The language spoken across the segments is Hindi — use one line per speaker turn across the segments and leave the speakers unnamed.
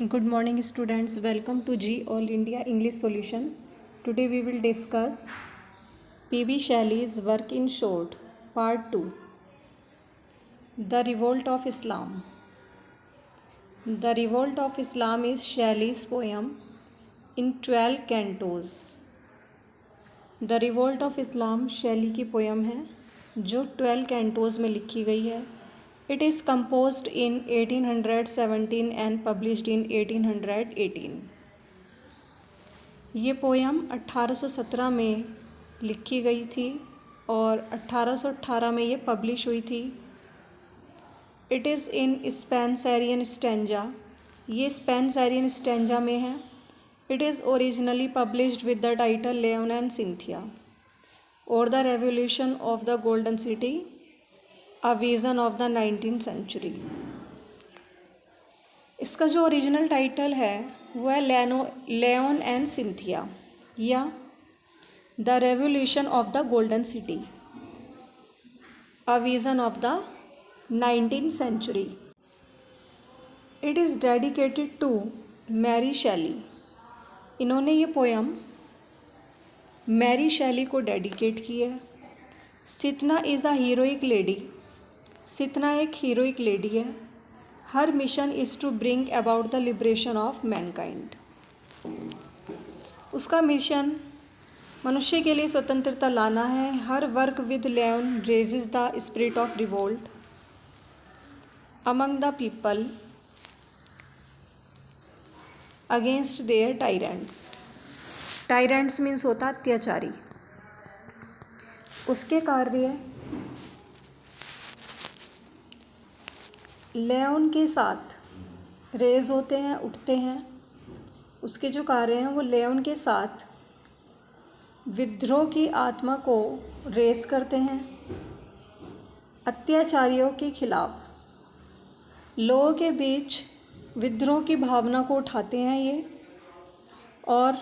Good morning students, welcome to G All India English Solution. Today we will discuss P.B. Shelley's work in short, part 2, The Revolt of Islam. The Revolt of Islam is Shelley's poem in 12 cantos. The Revolt of Islam शैली की पोयम है जो 12 कैंटोज में लिखी गई है. It is composed in 1817 and published in 1818. ये पोयम 1817 में लिखी गई थी और 1818 में ये पब्लिश हुई थी. It is in Spenserian stanza. ये Spenserian stanza में है. It is originally published with the title Leon and Cynthia or the Revolution of the Golden City, A Vision of the 19th Century. इसका जो ओरिजिनल टाइटल है वह है लेओन एंड सिंथिया या the revolution of the golden city, a vision of the 19th century. It is dedicated to Mary Shelley. इन्होंने ये पोयम मैरी शैली को डेडिकेट की है. Cythna is a heroic lady. Cythna एक हीरोइक लेडी है. Her mission is to bring about the liberation of mankind. उसका मिशन मनुष्य के लिए स्वतंत्रता लाना है. Her work with Laon raises the spirit of revolt among the people against their tyrants. Tyrants means होता अत्याचारी. उसके कार्य लेओन के साथ रेज होते हैं, उठते हैं. उसके जो कार्य हैं वो लेओन के साथ विद्रोह की आत्मा को रेज करते हैं. अत्याचारियों के खिलाफ लोगों के बीच विद्रोह की भावना को उठाते हैं ये, और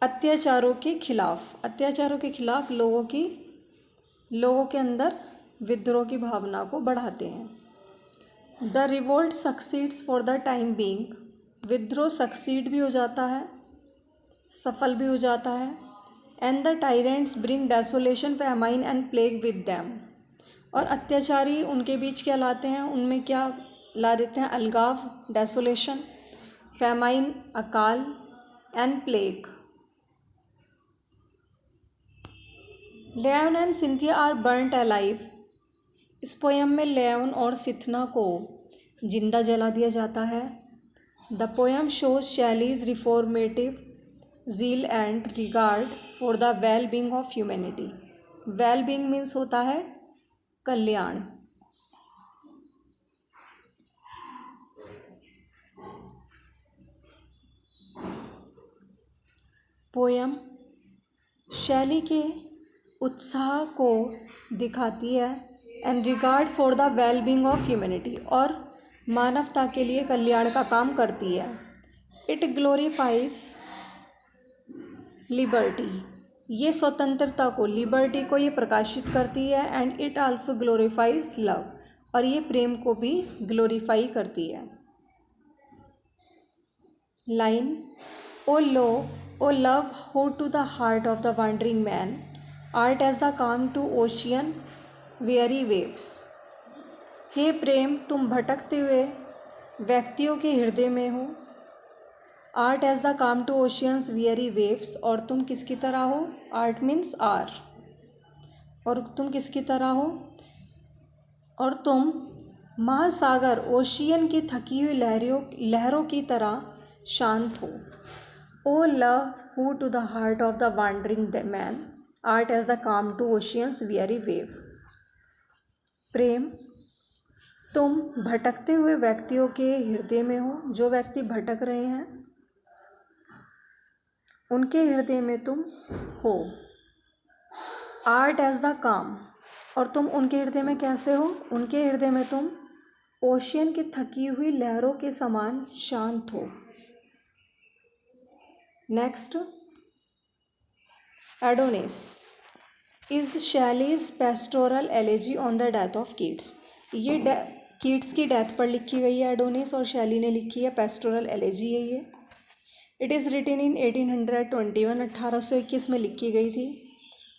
अत्याचारों के खिलाफ लोगों के अंदर विद्रोह की भावना को बढ़ाते हैं. The revolt succeeds for the time being. विद्रोह सक्सीड भी हो जाता है, सफल भी हो जाता है. And the tyrants bring desolation, famine and plague with them. और अत्याचारी उनके बीच क्या लाते हैं, उनमें क्या ला देते हैं? अलगाव, डेसोलेशन, फैमाइन अकाल, एंड प्लेग. लेओन एंड सिंथिया आर बर्न्ट अलाइव. इस पोयम में लेओन और सिथना को जिंदा जला दिया जाता है. The poem shows Shelley's reformative zeal and regard for the well being of humanity. Well being means होता है कल्याण. पोयम शैली के उत्साह को दिखाती है and regard for the well being of humanity, और मानवता के लिए कल्याण का काम करती है. It glorifies liberty. ये स्वतंत्रता को, लिबर्टी को ये प्रकाशित करती है. And it also glorifies love. और ये प्रेम को भी ग्लोरीफाई करती है. Line O love, who to the heart of the wandering man art as the calm to ocean weary waves. हे प्रेम, तुम भटकते हुए व्यक्तियों के हृदय में हो. Art as the calm to oceans weary waves. और तुम किसकी तरह हो? Art means are. और तुम किसकी तरह हो? और तुम महासागर ओशियन की थकी हुई लहरों की तरह शांत हो. O love, who to the heart of the wandering man art as the calm to ocean's weary wave. प्रेम, तुम भटकते हुए व्यक्तियों के हृदय में हो. जो व्यक्ति भटक रहे हैं उनके हृदय में तुम हो. आर्ट एज द काम. और तुम उनके हृदय में कैसे हो? उनके हृदय में तुम ओशियन की थकी हुई लहरों के समान शांत हो. Next, Adonis is Shelley's pastoral elegy on the death of Keats. ये कीट्स की डेथ पर लिखी गई है एडोनिस, और शैली ने लिखी है पेस्टोरल एलेजी है ये। इट इज़ रिटन इन 1821, 1821 में लिखी गई थी।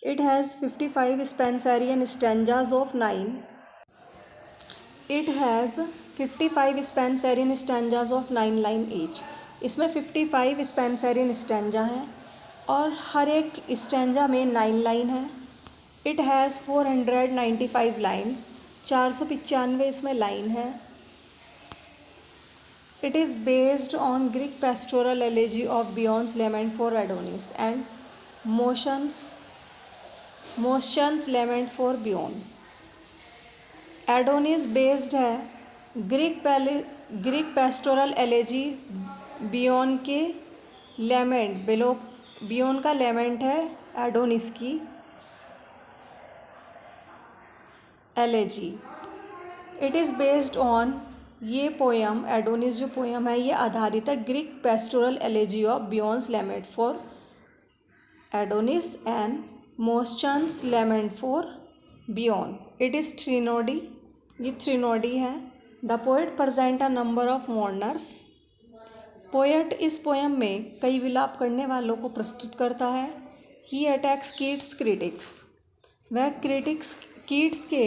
It has 55 Spenserian stanzas of 9। It has 55 Spenserian stanzas of 9 line each. इसमें 55 स्पेंसरियन स्टैंजा हैं और हर एक स्टैंजा में 9 लाइन है। इट हैज़ 495 लाइन्स, 495 इसमें लाइन है। It is based on Greek pastoral elegy of Bion's lament for Adonis and Motion's lament for Bion. Adonis based है ग्रीक पेस्टोरल एलेजी बियॉन के लेमेंट, बियॉन का लेमेंट है एडोनिस की elegy. It is based on, ये पोयम एडोनिस जो पोयम है ये आधारित है Greek pastoral elegy of Bion's lament for Adonis and Moschus's lament for Bion. It is threnody, ये थ्रीनोडी है। The poet present a number of mourners. Poet इस पोयम में कई विलाप करने वालों को प्रस्तुत करता है। ही अटैक्स कीट्स क्रिटिक्स, वह कीट्स के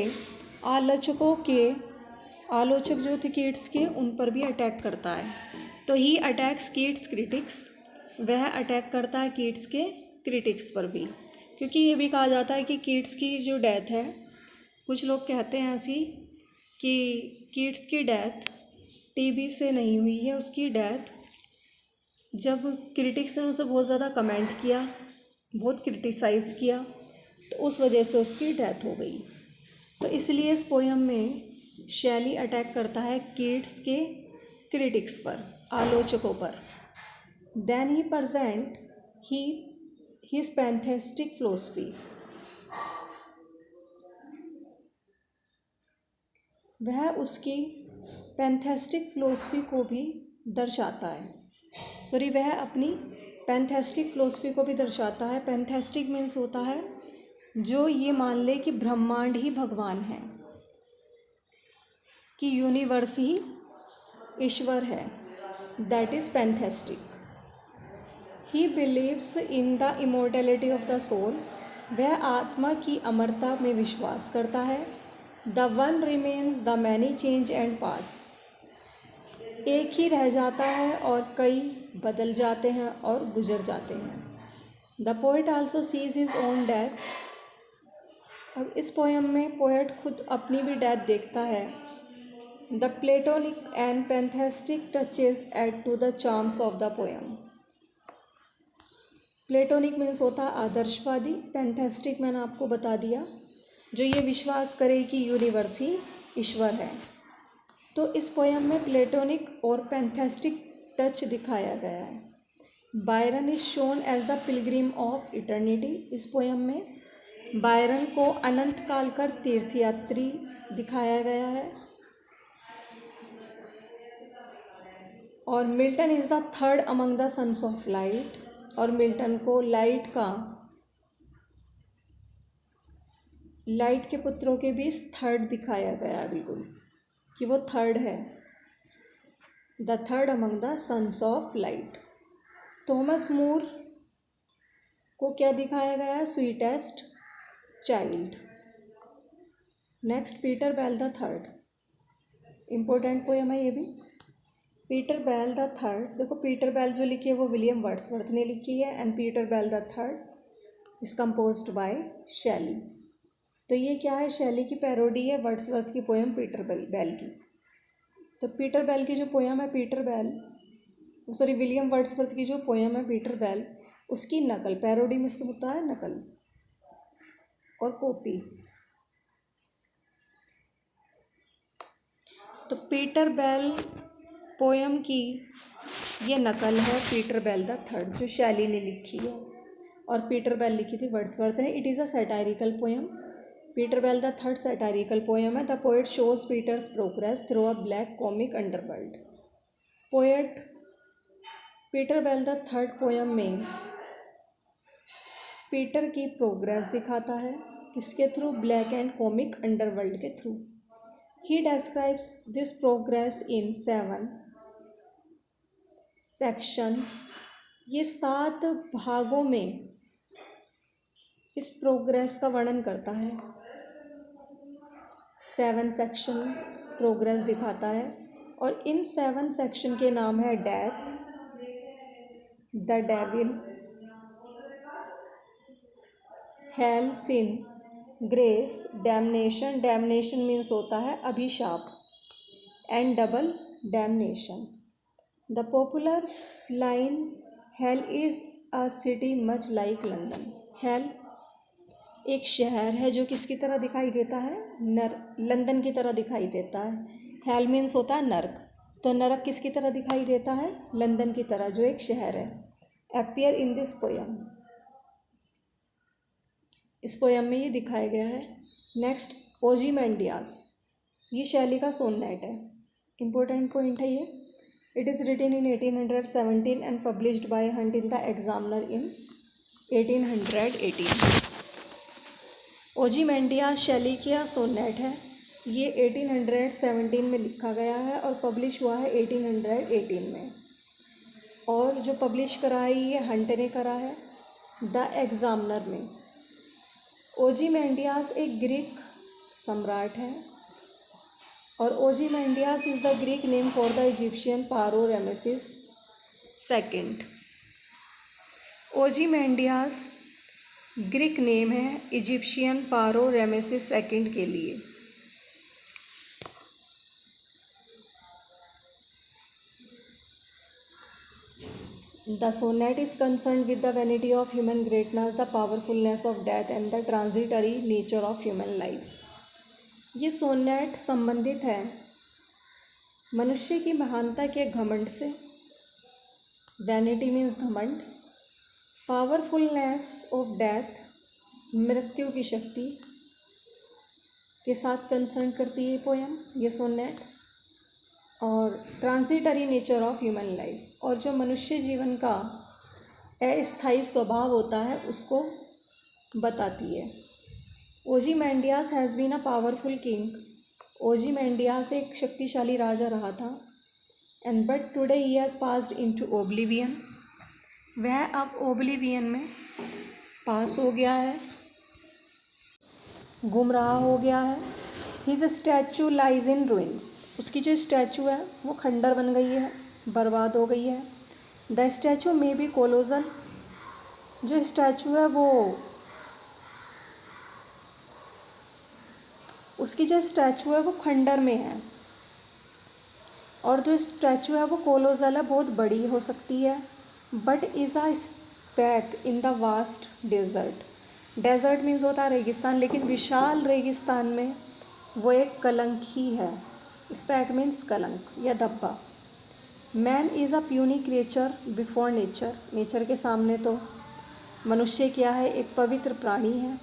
आलोचक जो थे कीट्स के, उन पर भी अटैक करता है। तो ही अटैक्स कीट्स क्रिटिक्स, वह अटैक करता है कीट्स के क्रिटिक्स पर भी, क्योंकि ये भी कहा जाता है कि कीट्स की जो डेथ है, कुछ लोग कहते हैं ऐसी कि कीट्स की डेथ टीबी से नहीं हुई है, उसकी डेथ जब क्रिटिक्स ने उसे बहुत ज़्यादा कमेंट किया, बहुत क्रिटिसाइज़ किया, तो उस वजह से उसकी डेथ हो गई। तो इसलिए इस पोयम में शैली अटैक करता है कीट्स के क्रिटिक्स पर, आलोचकों पर। Then he present his pantheistic philosophy, वह उसकी पैंथेस्टिक फिलोसफी को भी दर्शाता है। वह अपनी पैंथेस्टिक फिलोसफी को भी दर्शाता है। पैंथेस्टिक मीन्स होता है जो ये मान ले कि ब्रह्मांड ही भगवान है, कि यूनिवर्स ही ईश्वर है, that is pantheistic. He believes in the immortality of the soul, वह आत्मा की अमरता में विश्वास करता है। The one remains, the many change and pass, एक ही रह जाता है और कई बदल जाते हैं और गुजर जाते हैं। The poet also sees his own death, अब इस पोयम में पोएट खुद अपनी भी डेथ देखता है। The Platonic and pantheistic touches add to the charms of the poem. Platonic means होता है आदर्शवादी, पैंथेस्टिक मैंने आपको बता दिया, जो ये विश्वास करे कि यूनिवर्स ही ईश्वर है। तो इस पोयम में प्लेटोनिक और पैंथेस्टिक टच दिखाया गया है। Byron is shown as the pilgrim of eternity, इस पोयम में बायरन को अनंत काल का तीर्थयात्री दिखाया गया है। और Milton is the third among the sons of light, और मिल्टन को लाइट के पुत्रों के बीच थर्ड दिखाया गया है, बिल्कुल कि वो थर्ड है, the third among the sons of light. Thomas Moore को क्या दिखाया गया है? Sweetest child. Next Peter Bell the third, important poem है ये भी। पीटर बेल द थर्ड, देखो पीटर बेल जो लिखी है वो विलियम वर्ड्सवर्थ ने लिखी है, and Peter Bell the third is composed by Shelley. तो ये क्या है? शैली की पैरोडी है वर्ड्सवर्थ की पोयम पीटर बेल की। तो पीटर बेल की जो पोयम है विलियम वर्ड्सवर्थ की जो पोयम है पीटर बेल, उसकी नकल, पैरोडी में से होता है नकल और कॉपी। तो पीटर बेल पोयम की ये नकल है पीटर बेल द थर्ड, जो शैली ने लिखी है, और पीटर बेल लिखी थी वर्ड्सवर्थ ने। It is a satirical poem. Peter Bell the third satirical poem है। The poet shows Peter's progress through a black comic underworld. Poet Peter Bell the third poem में पीटर की प्रोग्रेस दिखाता है, किसके through? Black and comic underworld के through. He describes this progress in 7 sections. ये 7 भागों में इस प्रोग्रेस का वर्णन करता है। 7 सेक्शन प्रोग्रेस दिखाता है और इन 7 सेक्शन के नाम है death, the devil, hell, sin, grace, damnation, damnation means होता है अभिशाप, and double damnation. The popular line hell is a city much like London. Hell एक शहर है जो किसकी तरह दिखाई देता है? लंदन की तरह दिखाई देता है। हेल मीन्स होता है नरक, तो नरक किसकी तरह दिखाई देता है? लंदन की तरह, जो एक शहर है। अपीयर इन दिस पोयम, इस पोयम में ये दिखाया गया है। नेक्स्ट, ओजीमेंडियास, ये शैली का सोनेट है। इम्पोर्टेंट पॉइंट है ये। It is written in 1817 and published by Hunt in the Examiner in 1818। Ozymandias Shelley का सोनेट है। ये 1817 में लिखा गया है और पब्लिश हुआ है 1818 में। और जो पब्लिश करा है ये हंट ने करा है द एग्जामिनर में। ओजीमेंडियास एक ग्रीक सम्राट है और Ozymandias is the Greek name for the Egyptian pharaoh Rameses second. Ozymandias Greek name है इजिप्शियन पारो रेमेसिस सेकंड के लिए। The sonnet is concerned with the vanity of human greatness, the powerfulness of death and the transitory nature of human life. ये सोनेट संबंधित है मनुष्य की महानता के घमंड से, वैनिटी मीन्स घमंड, पावरफुलनेस ऑफ डेथ मृत्यु की शक्ति के साथ कंसर्न करती है पोयम, ये सोनेट, और transitory nature of human life, और जो मनुष्य जीवन का अस्थायी स्वभाव होता है उसको बताती है। Ozymandias has been a powerful king, Ozymandias एक शक्तिशाली राजा रहा था, and but today he has passed into oblivion, वह अब ओब्लिवियन में पास हो गया है, गुमराह हो गया है। His statue lies in ruins, उसकी जो स्टैचू है वो खंडर बन गई है, बर्बाद हो गई है। द स्टैचू में बी कोलोजल, जो स्टैचू है वो उसकी जो स्टैचू है वो खंडर में है, और जो स्टैचू है वो कोलोजल है, बहुत बड़ी हो सकती है। But is a speck in the vast desert, desert means होता है रेगिस्तान, लेकिन विशाल रेगिस्तान में वो एक कलंक ही है। स्पैक मीन्स कलंक या धब्बा। Man is a puny creature before nature, nature के सामने तो मनुष्य क्या है? एक पवित्र प्राणी है।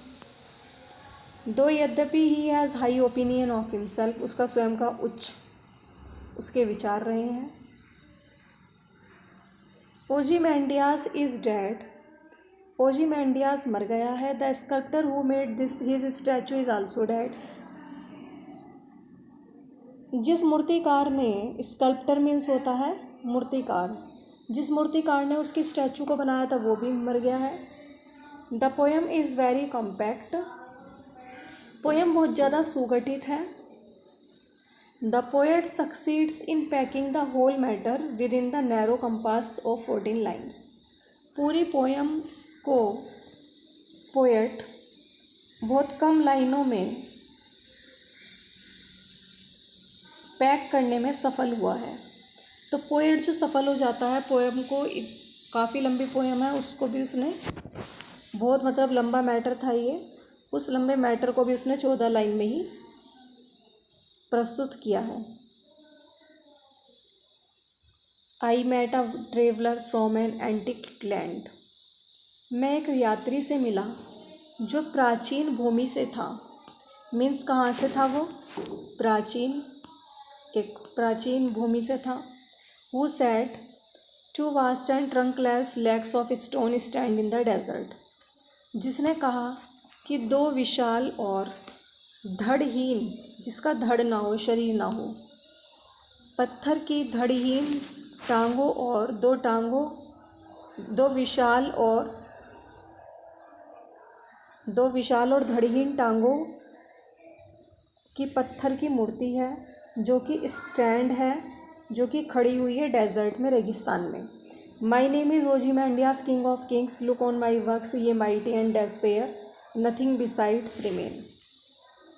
दो यद्यपि he has high opinion of himself, उसका स्वयं का उच्च उसके विचार रहे हैं। ओजीमेंडियास इज़ डेड, ओजीमेंडियास मर गया है। The sculptor who made this his statue is also dead, जिस मूर्तिकार ने, स्कल्प्टर मीन्स होता है मूर्तिकार, जिस मूर्तिकार ने उसकी स्टैचू को बनाया था वो भी मर गया है। The poem is very compact, poem बहुत ज़्यादा सुगठित है। The poet succeeds in packing the whole matter within the narrow compass of 14 lines, पूरी पोएम को पोएट बहुत कम लाइनों में पैक करने में सफल हुआ है। तो पोएट जो सफल हो जाता है, पोएम को, काफ़ी लंबी पोएम है, उसको भी उसने बहुत, मतलब लंबा मैटर था ये, उस लंबे मैटर को भी उसने 14 लाइन में ही प्रस्तुत किया है। I met a traveller from an antique land, मैं एक यात्री से मिला जो प्राचीन भूमि से था। मीन्स कहाँ से था वो? प्राचीन, एक प्राचीन भूमि से था। Who said, "Two vast and trunkless legs of stone stand in the desert", जिसने कहा कि 2 विशाल और धड़हीन, जिसका धड़ ना हो, शरीर ना हो। पत्थर की धड़हीन टांगों और दो विशाल और धड़हीन टांगों की पत्थर की मूर्ति है, जो कि स्टैंड है, जो कि खड़ी हुई है डेजर्ट में, रेगिस्तान में। My name is Ozymandias, king of kings, look on my works, ye mighty and despair, nothing besides remain.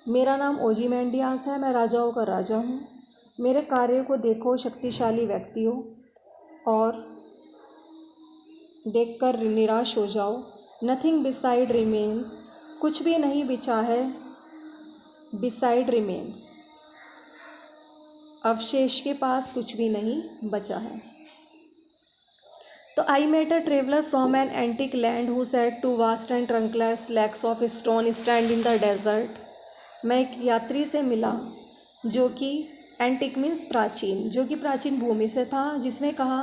मेरा नाम ओजीमैंडियास है, मैं राजाओं का राजा हूँ। मेरे कार्यों को देखो, शक्तिशाली व्यक्ति हो, और देखकर निराश हो जाओ। नथिंग बिसाइड रिमेन्स, कुछ भी नहीं बिचा है। बिसाइड रिमेन्स, अवशेष के पास कुछ भी नहीं बचा है। तो I met a traveller from an antique land who said two vast and trunkless legs of stone stand in the desert. मैं एक यात्री से मिला जो कि एंटिक मीन्स प्राचीन, जो कि प्राचीन भूमि से था, जिसने कहा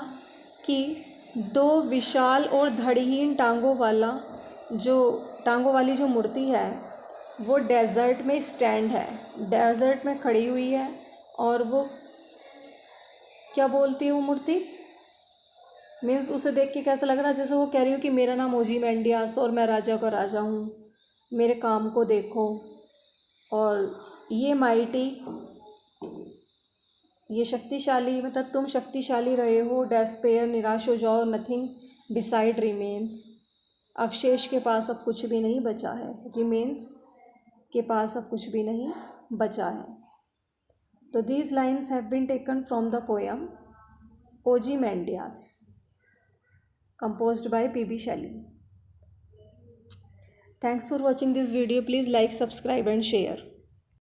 कि दो विशाल और धड़हीन टांगों वाली जो मूर्ति है वो डेजर्ट में स्टैंड है, डेजर्ट में खड़ी हुई है। और वो क्या बोलती है वो मूर्ति, मीन्स उसे देख के कैसा लग रहा है, जैसे वो कह रही हो कि मेरा नाम ओजीमैंडियास और मैं राजा का राजा हूँ, मेरे काम को देखो, और ये माइटी, ये शक्तिशाली, मतलब तुम शक्तिशाली रहे हो। डेस्पेयर, निराश हो जाओ। नथिंग बिसाइड रिमेन्स, अवशेष के पास अब कुछ भी नहीं बचा है। रिमेन्स के पास अब कुछ भी नहीं बचा है। तो these lines have been taken from the poem Ozymandias, composed by P.B. Shelley. Thanks for watching this video. Please like, subscribe and share.